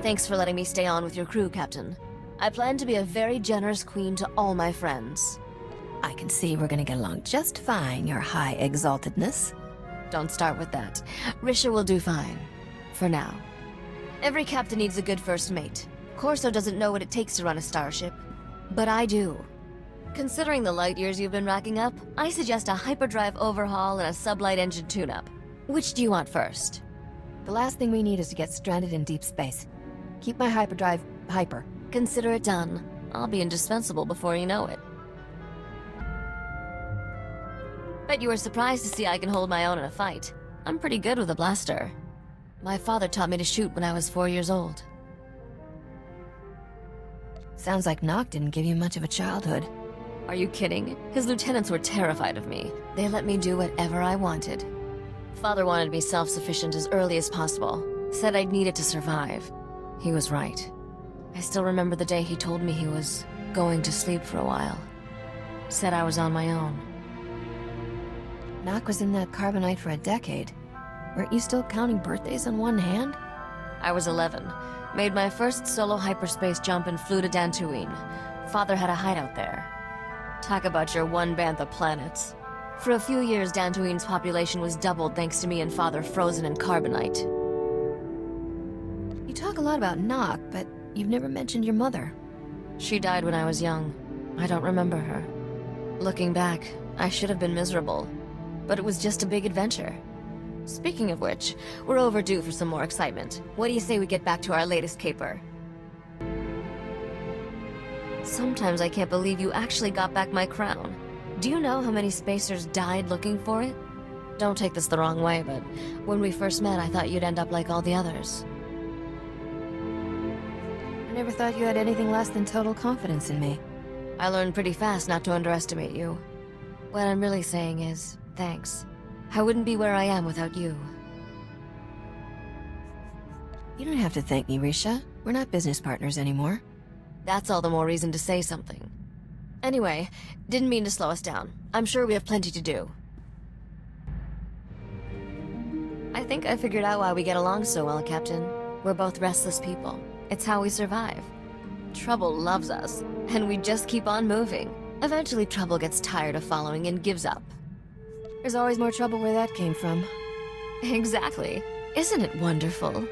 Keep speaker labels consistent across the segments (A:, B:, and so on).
A: Thanks for letting me stay on with your crew, Captain. I plan to be a very generous queen to all my friends.
B: I can see we're gonna get along just fine, your high exaltedness.
A: Don't start with that. Risha will do fine. For now. Every captain needs a good first mate. Corso doesn't know what it takes to run a starship. But I do. Considering the light years you've been racking up, I suggest a hyperdrive overhaul and a sublight engine tune-up. Which do you want first?
B: The last thing we need is to get stranded in deep space. Keep my hyperdrive hyper.
A: Consider it done. I'll be indispensable before you know it. Bet you were surprised to see I can hold my own in a fight. I'm pretty good with a blaster. My father taught me to shoot when I was 4 years old.
B: Sounds like Nock didn't give you much of a childhood.
A: Are you kidding? His lieutenants were terrified of me. They let me do whatever I wanted. Father wanted me self-sufficient as early as possible. Said I'd need it to survive. He was right. I still remember the day he told me he was going to sleep for a while. Said I was on my own.
B: Nock was in that carbonite for a decade. Weren't you still counting birthdays on one hand?
A: I was 11. Made my first solo hyperspace jump and flew to Dantooine. Father had a hideout there. Talk about your one bantha planets. For a few years, Dantooine's population was doubled thanks to me and Father frozen in carbonite.
B: You talk a lot about Nock, but you've never mentioned your mother.
A: She died when I was young. I don't remember her. Looking back, I should have been miserable. But it was just a big adventure. Speaking of which, we're overdue for some more excitement. What do you say we get back to our latest caper? Sometimes I can't believe you actually got back my crown. Do you know how many spacers died looking for it? Don't take this the wrong way, but when we first met, I thought you'd end up like all the others.
B: I never thought you had anything less than total confidence in me.
A: I learned pretty fast not to underestimate you. What I'm really saying is, thanks. I wouldn't be where I am without you.
B: You don't have to thank me, Risha. We're not business partners anymore.
A: That's all the more reason to say something. Anyway, didn't mean to slow us down. I'm sure we have plenty to do. I think I figured out why we get along so well, Captain. We're both restless people. It's how we survive. Trouble loves us, and we just keep on moving. Eventually, Trouble gets tired of following and gives up.
B: There's always more trouble where that came from.
A: Exactly. Isn't it wonderful?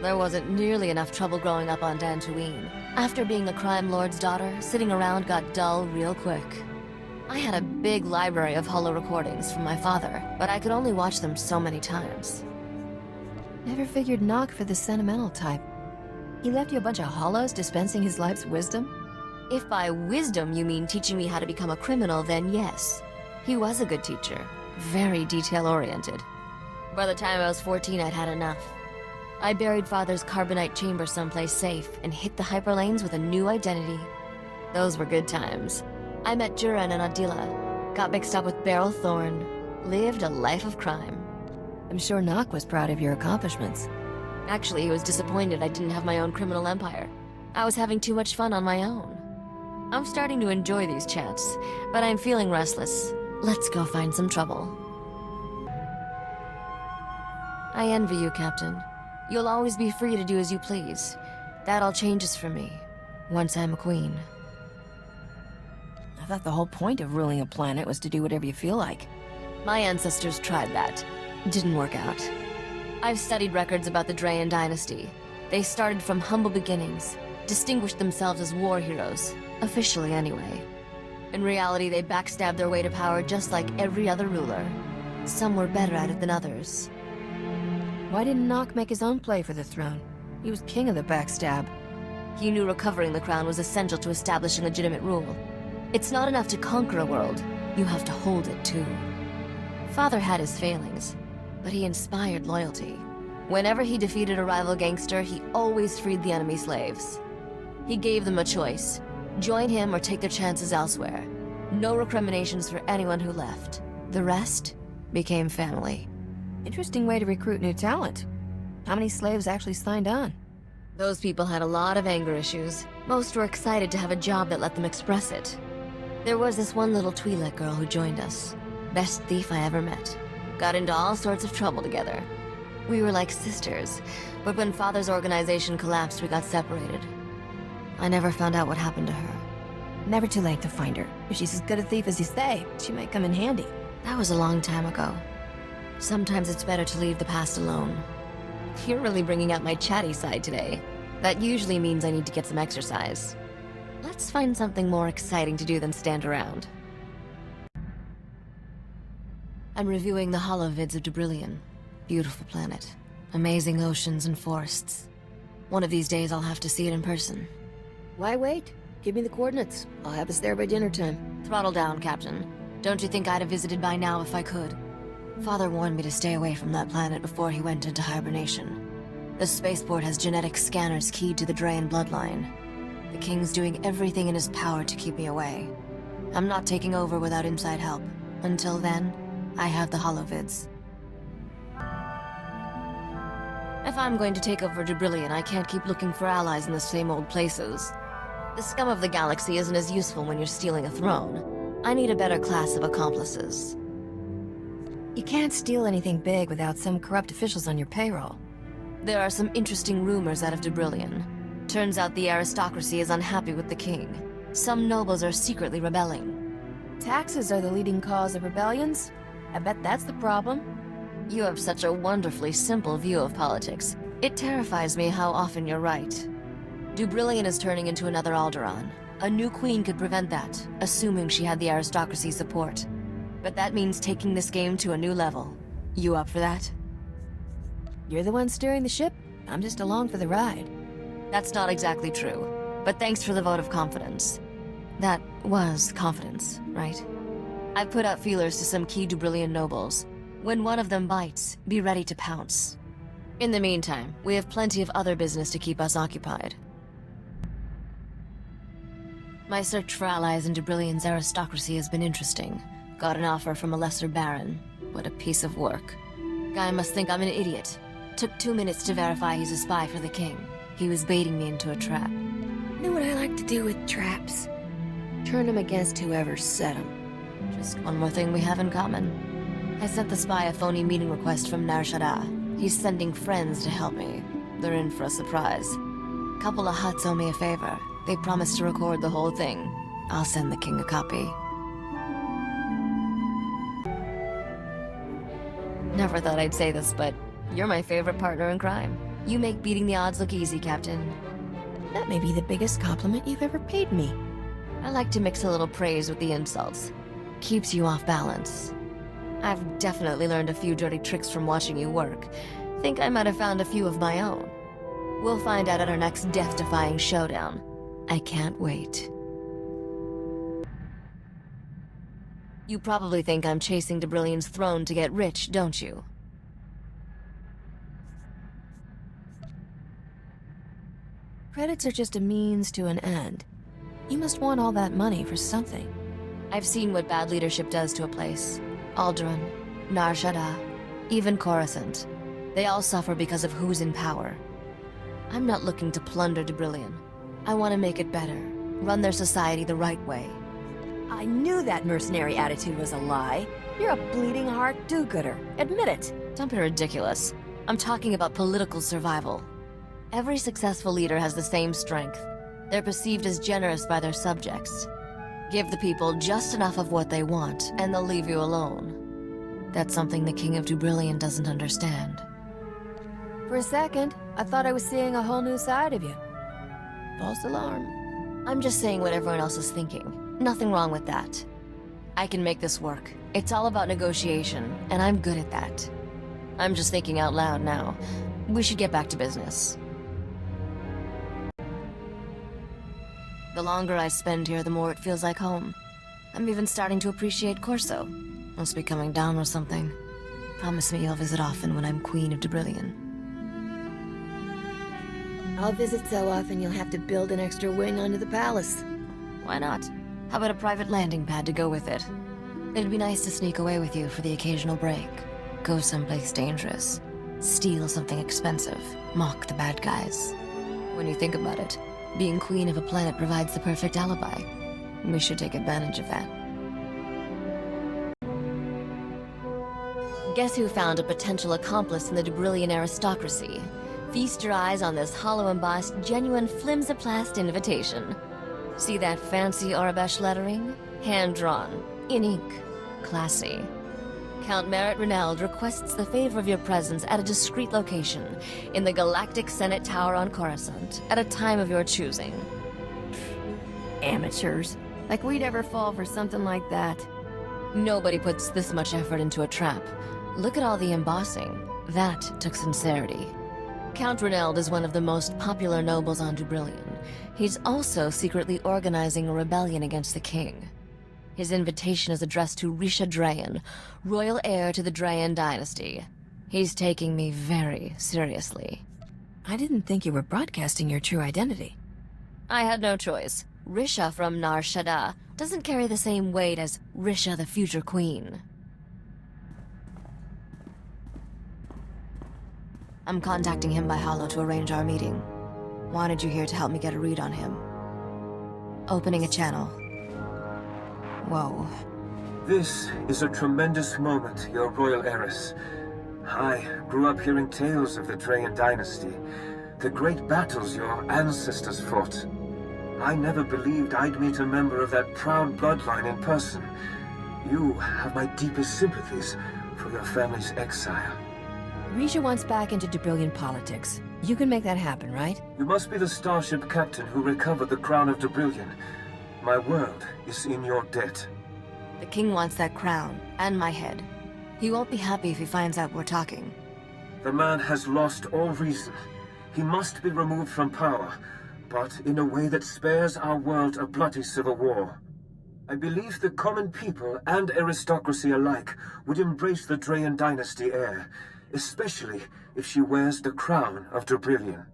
A: There wasn't nearly enough trouble growing up on Dantooine. After being a crime lord's daughter, sitting around got dull real quick. I had a big library of holo recordings from my father, but I could only watch them so many times.
B: Never figured Nock for the sentimental type. He left you a bunch of holos dispensing his life's wisdom?
A: If by wisdom you mean teaching me how to become a criminal, then yes. He was a good teacher. Very detail-oriented. By the time I was 14, I'd had enough. I buried Father's carbonite chamber someplace safe and hit the hyperlanes with a new identity. Those were good times. I met Drayen and Adila, got mixed up with Beryl Thorne, lived a life of crime.
B: I'm sure Nock was proud of your accomplishments.
A: Actually, he was disappointed I didn't have my own criminal empire. I was having too much fun on my own. I'm starting to enjoy these chats, but I'm feeling restless. Let's go find some trouble. I envy you, Captain. You'll always be free to do as you please. That all changes for me, once I'm a queen.
B: I thought the whole point of ruling a planet was to do whatever you feel like.
A: My ancestors tried that. Didn't work out. I've studied records about the Drayen dynasty. They started from humble beginnings, distinguished themselves as war heroes, officially anyway. In reality, they backstabbed their way to power just like every other ruler. Some were better at it than others.
B: Why didn't Nock make his own play for the throne? He was king of the backstab.
A: He knew recovering the crown was essential to establishing legitimate rule. It's not enough to conquer a world, you have to hold it too. Father had his failings, but he inspired loyalty. Whenever he defeated a rival gangster, he always freed the enemy slaves. He gave them a choice. Join him or take their chances elsewhere. No recriminations for anyone who left. The rest became family.
B: Interesting way to recruit new talent. How many slaves actually signed on?
A: Those people had a lot of anger issues. Most were excited to have a job that let them express it. There was this one little Twi'lek girl who joined us. Best thief I ever met. Got into all sorts of trouble together. We were like sisters, but when Father's organization collapsed, we got separated. I never found out what happened to her.
B: Never too late to find her. If she's as good a thief as you say, she might come in handy.
A: That was a long time ago. Sometimes it's better to leave the past alone. You're really bringing out my chatty side today. That usually means I need to get some exercise. Let's find something more exciting to do than stand around. I'm reviewing the holovids of Drayen. Beautiful planet. Amazing oceans and forests. One of these days I'll have to see it in person.
B: Why wait? Give me the coordinates. I'll have us there by dinner time.
A: Throttle down, Captain. Don't you think I'd have visited by now if I could? Father warned me to stay away from that planet before he went into hibernation. The spaceport has genetic scanners keyed to the Drayen bloodline. The King's doing everything in his power to keep me away. I'm not taking over without inside help. Until then, I have the holovids. If I'm going to take over Drayen, I can't keep looking for allies in the same old places. The scum of the galaxy isn't as useful when you're stealing a throne. I need a better class of accomplices.
B: You can't steal anything big without some corrupt officials on your payroll.
A: There are some interesting rumors out of Drayen. Turns out the aristocracy is unhappy with the king. Some nobles are secretly rebelling.
B: Taxes are the leading cause of rebellions. I bet that's the problem.
A: You have such a wonderfully simple view of politics. It terrifies me how often you're right. Drayen is turning into another Alderaan. A new queen could prevent that, assuming she had the aristocracy's support. But that means taking this game to a new level. You up for that?
B: You're the one steering the ship. I'm just along for the ride.
A: That's not exactly true, but thanks for the vote of confidence. That was confidence, right? I've put out feelers to some key Drayen nobles. When one of them bites, be ready to pounce. In the meantime, we have plenty of other business to keep us occupied. My search for allies in Drayen's aristocracy has been interesting. Got an offer from a lesser baron. What a piece of work. Guy must think I'm an idiot. Took 2 minutes to verify he's a spy for the king. He was baiting me into a trap.
B: Know what I like to do with traps? Turn them against whoever set them.
A: Just one more thing we have in common. I sent the spy a phony meeting request from Nar Shaddaa. He's sending friends to help me. They're in for a surprise. Couple of Hutts owe me a favor. They promised to record the whole thing. I'll send the king a copy. Never thought I'd say this, but you're my favorite partner in crime. You make beating the odds look easy, Captain.
B: That may be the biggest compliment you've ever paid me.
A: I like to mix a little praise with the insults. Keeps you off balance. I've definitely learned a few dirty tricks from watching you work. Think I might have found a few of my own. We'll find out at our next death-defying showdown. I can't wait. You probably think I'm chasing Drayen's throne to get rich, don't you?
B: Credits are just a means to an end. You must want all that money for something.
A: I've seen what bad leadership does to a place. Alderaan, Nar Shaddaa, even Coruscant. They all suffer because of who's in power. I'm not looking to plunder Drayen. I want to make it better. Run their society the right way.
B: I knew that mercenary attitude was a lie. You're a bleeding heart do-gooder. Admit it.
A: Don't be ridiculous. I'm talking about political survival. Every successful leader has the same strength. They're perceived as generous by their subjects. Give the people just enough of what they want, and they'll leave you alone. That's something the King of Drayen doesn't understand.
B: For a second, I thought I was seeing a whole new side of you. False alarm.
A: I'm just saying what everyone else is thinking. Nothing wrong with that. I can make this work. It's all about negotiation, and I'm good at that. I'm just thinking out loud now. We should get back to business. The longer I spend here, the more it feels like home. I'm even starting to appreciate Corso. Must be coming down or something. Promise me you'll visit often when I'm Queen of Drayen.
B: I'll visit so often you'll have to build an extra wing onto the palace.
A: Why not? How about a private landing pad to go with it? It'd be nice to sneak away with you for the occasional break. Go someplace dangerous. Steal something expensive. Mock the bad guys. When you think about it, being queen of a planet provides the perfect alibi. We should take advantage of that. Guess who found a potential accomplice in the Dubrillian aristocracy? Feast your eyes on this hollow-embossed, genuine flimsoplast invitation. See that fancy Arabesh lettering? Hand-drawn, in ink. Classy. Count Merritt Reneld requests the favor of your presence at a discreet location in the Galactic Senate Tower on Coruscant at a time of your choosing.
B: Amateurs. Like we'd ever fall for something like that.
A: Nobody puts this much effort into a trap. Look at all the embossing. That took sincerity. Count Reneld is one of the most popular nobles on Dubrillion. He's also secretly organizing a rebellion against the king. His invitation is addressed to Risha Drayen, royal heir to the Drayen dynasty. He's taking me very seriously.
B: I didn't think you were broadcasting your true identity.
A: I had no choice. Risha from Nar Shaddaa doesn't carry the same weight as Risha the future queen. I'm contacting him by holo to arrange our meeting. Wanted you here to help me get a read on him. Opening a channel. Whoa.
C: This is a tremendous moment, your royal heiress. I grew up hearing tales of the Drayen dynasty, the great battles your ancestors fought. I never believed I'd meet a member of that proud bloodline in person. You have my deepest sympathies for your family's exile.
B: Risha wants back into Dubrillion politics. You can make that happen, right?
C: You must be the starship captain who recovered the crown of Dubrillion. My world is in your debt.
A: The king wants that crown, and my head. He won't be happy if he finds out we're talking.
C: The man has lost all reason. He must be removed from power, but in a way that spares our world a bloody civil war. I believe the common people and aristocracy alike would embrace the Drayen dynasty heir, especially if she wears the crown of Dubrillion.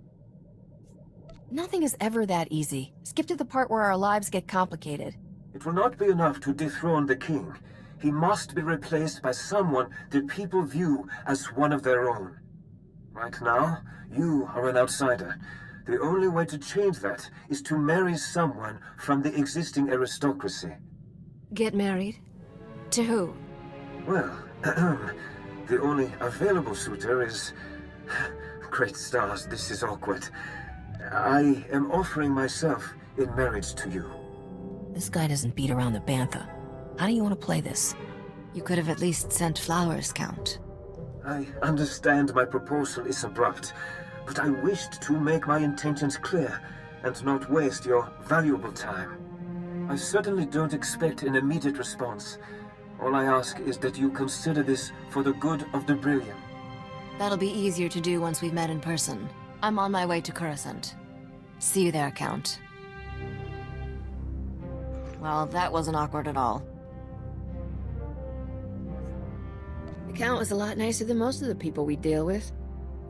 B: Nothing is ever that easy. Skip to the part where our lives get complicated.
C: It will not be enough to dethrone the king. He must be replaced by someone that people view as one of their own. Right now, you are an outsider. The only way to change that is to marry someone from the existing aristocracy.
A: Get married? To who?
C: Well, the only available suitor is... Great stars, this is awkward. I am offering myself in marriage to you.
B: This guy doesn't beat around the bantha. How do you want to play this?
A: You could have at least sent flowers, Count.
C: I understand my proposal is abrupt, but I wished to make my intentions clear and not waste your valuable time. I certainly don't expect an immediate response. All I ask is that you consider this for the good of Dubrillion.
A: That'll be easier to do once we've met in person. I'm on my way to Coruscant. See you there, Count. Well, that wasn't awkward at all.
B: The Count was a lot nicer than most of the people we deal with.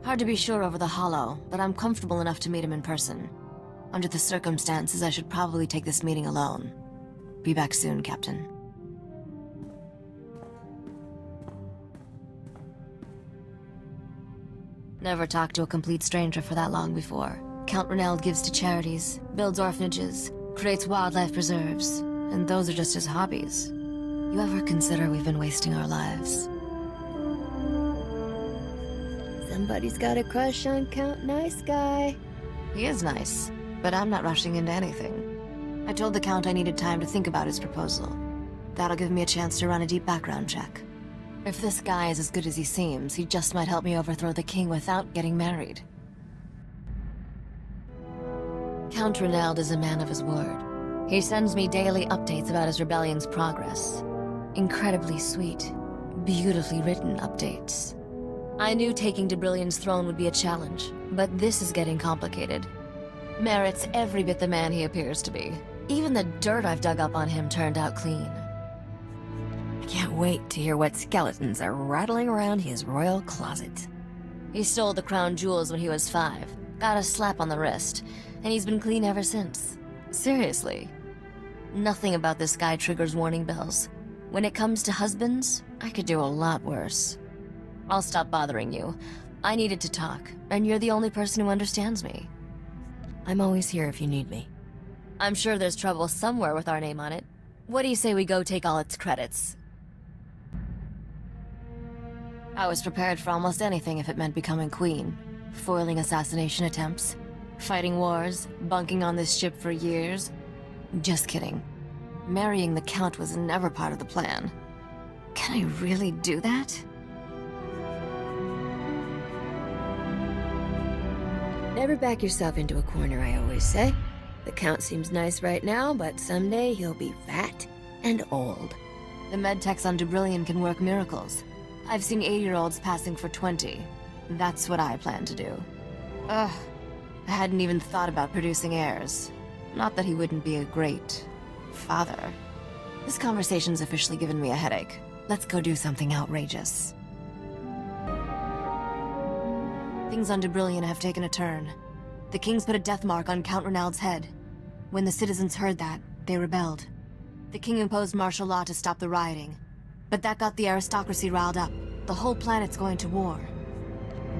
A: Hard to be sure over the holo, but I'm comfortable enough to meet him in person. Under the circumstances, I should probably take this meeting alone. Be back soon, Captain. Never talked to a complete stranger for that long before. Count Reneld gives to charities, builds orphanages, creates wildlife preserves, and those are just his hobbies. You ever consider we've been wasting our lives?
B: Somebody's got a crush on Count Nice Guy.
A: He is nice, but I'm not rushing into anything. I told the Count I needed time to think about his proposal. That'll give me a chance to run a deep background check. If this guy is as good as he seems, he just might help me overthrow the king without getting married. Count Reneld is a man of his word. He sends me daily updates about his rebellion's progress. Incredibly sweet, beautifully written updates. I knew taking Dubrillion's throne would be a challenge, but this is getting complicated. Merritt's every bit the man he appears to be. Even the dirt I've dug up on him turned out clean.
B: I can't wait to hear what skeletons are rattling around his royal closet.
A: He stole the crown jewels when he was 5, got a slap on the wrist, and he's been clean ever since. Seriously. Nothing about this guy triggers warning bells. When it comes to husbands, I could do a lot worse. I'll stop bothering you. I needed to talk, and you're the only person who understands me.
B: I'm always here if you need me.
A: I'm sure there's trouble somewhere with our name on it. What do you say we go take all its credits? I was prepared for almost anything if it meant becoming queen. Foiling assassination attempts, fighting wars, bunking on this ship for years. Just kidding. Marrying the Count was never part of the plan. Can I really do that?
B: Never back yourself into a corner, I always say. The Count seems nice right now, but someday he'll be fat and old.
A: The medtechs on Drayen can work miracles. I've seen 80-year-olds passing for 20. That's what I plan to do. Ugh. I hadn't even thought about producing heirs. Not that he wouldn't be a great father. This conversation's officially given me a headache. Let's go do something outrageous. Things on Drayen have taken a turn. The kings put a death mark on Count Ronald's head. When the citizens heard that, they rebelled. The king imposed martial law to stop the rioting. But that got the aristocracy riled up. The whole planet's going to war.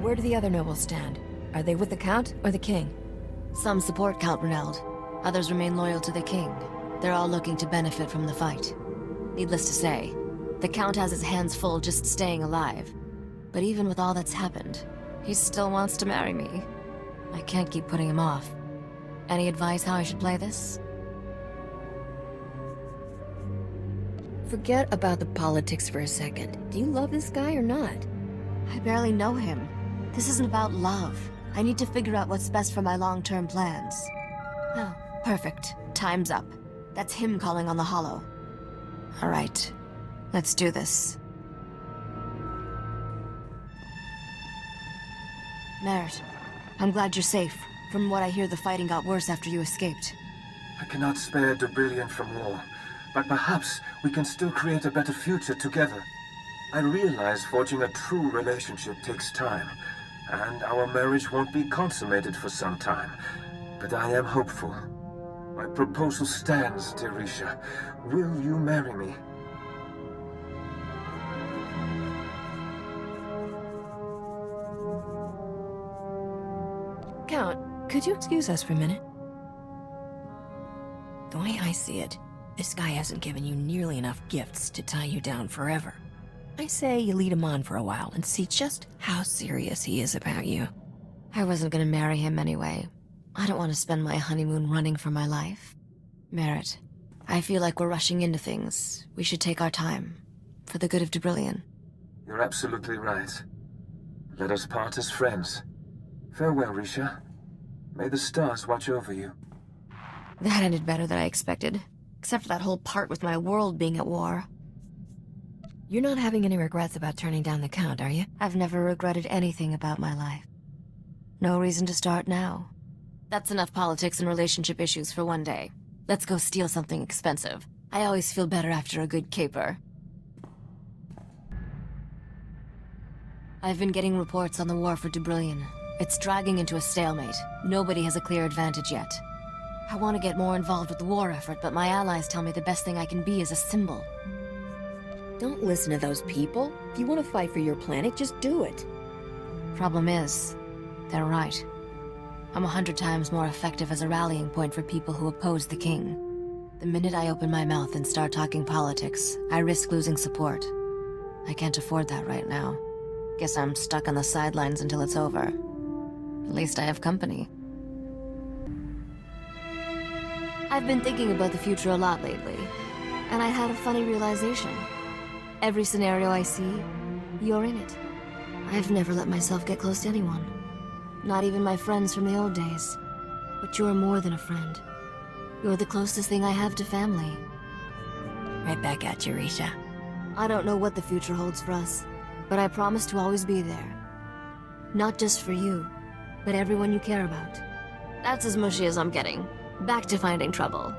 B: Where do the other nobles stand? Are they with the Count or the king?
A: Some support Count Ronald. Others remain loyal to the king. They're all looking to benefit from the fight. Needless to say, the Count has his hands full just staying alive. But even with all that's happened, he still wants to marry me. I can't keep putting him off. Any advice how I should play this?
B: Forget about the politics for a second. Do you love this guy or not?
A: I barely know him. This isn't about love. I need to figure out what's best for my long-term plans. Oh, perfect. Time's up. That's him calling on the Hollow. All right. Let's do this. Merritt, I'm glad you're safe. From what I hear, the fighting got worse after you escaped.
C: I cannot spare Drayen from war, but perhaps we can still create a better future together. I realize forging a true relationship takes time, and our marriage won't be consummated for some time, but I am hopeful. My proposal stands, dear Risha. Will you marry me?
B: Count, could you excuse us for a minute? The way I see it, this guy hasn't given you nearly enough gifts to tie you down forever. I say you lead him on for a while and see just how serious he is about you.
A: I wasn't gonna marry him anyway. I don't want to spend my honeymoon running for my life. Merritt, I feel like we're rushing into things. We should take our time. For the good of Drayen.
C: You're absolutely right. Let us part as friends. Farewell, Risha. May the stars watch over you.
A: That ended better than I expected. Except for that whole part with my world being at war.
B: You're not having any regrets about turning down the Count, are you?
A: I've never regretted anything about my life. No reason to start now. That's enough politics and relationship issues for one day. Let's go steal something expensive. I always feel better after a good caper. I've been getting reports on the war for Drayen. It's dragging into a stalemate. Nobody has a clear advantage yet. I want to get more involved with the war effort, but my allies tell me the best thing I can be is a symbol.
B: Don't listen to those people. If you want to fight for your planet, just do it.
A: Problem is, they're right. I'm 100 times more effective as a rallying point for people who oppose the king. The minute I open my mouth and start talking politics, I risk losing support. I can't afford that right now. Guess I'm stuck on the sidelines until it's over. At least I have company. I've been thinking about the future a lot lately, and I had a funny realization. Every scenario I see, you're in it. I've never let myself get close to anyone. Not even my friends from the old days. But you're more than a friend. You're the closest thing I have to family.
B: Right back at you, Risha.
A: I don't know what the future holds for us, but I promise to always be there. Not just for you, but everyone you care about. That's as mushy as I'm getting. Back to finding trouble.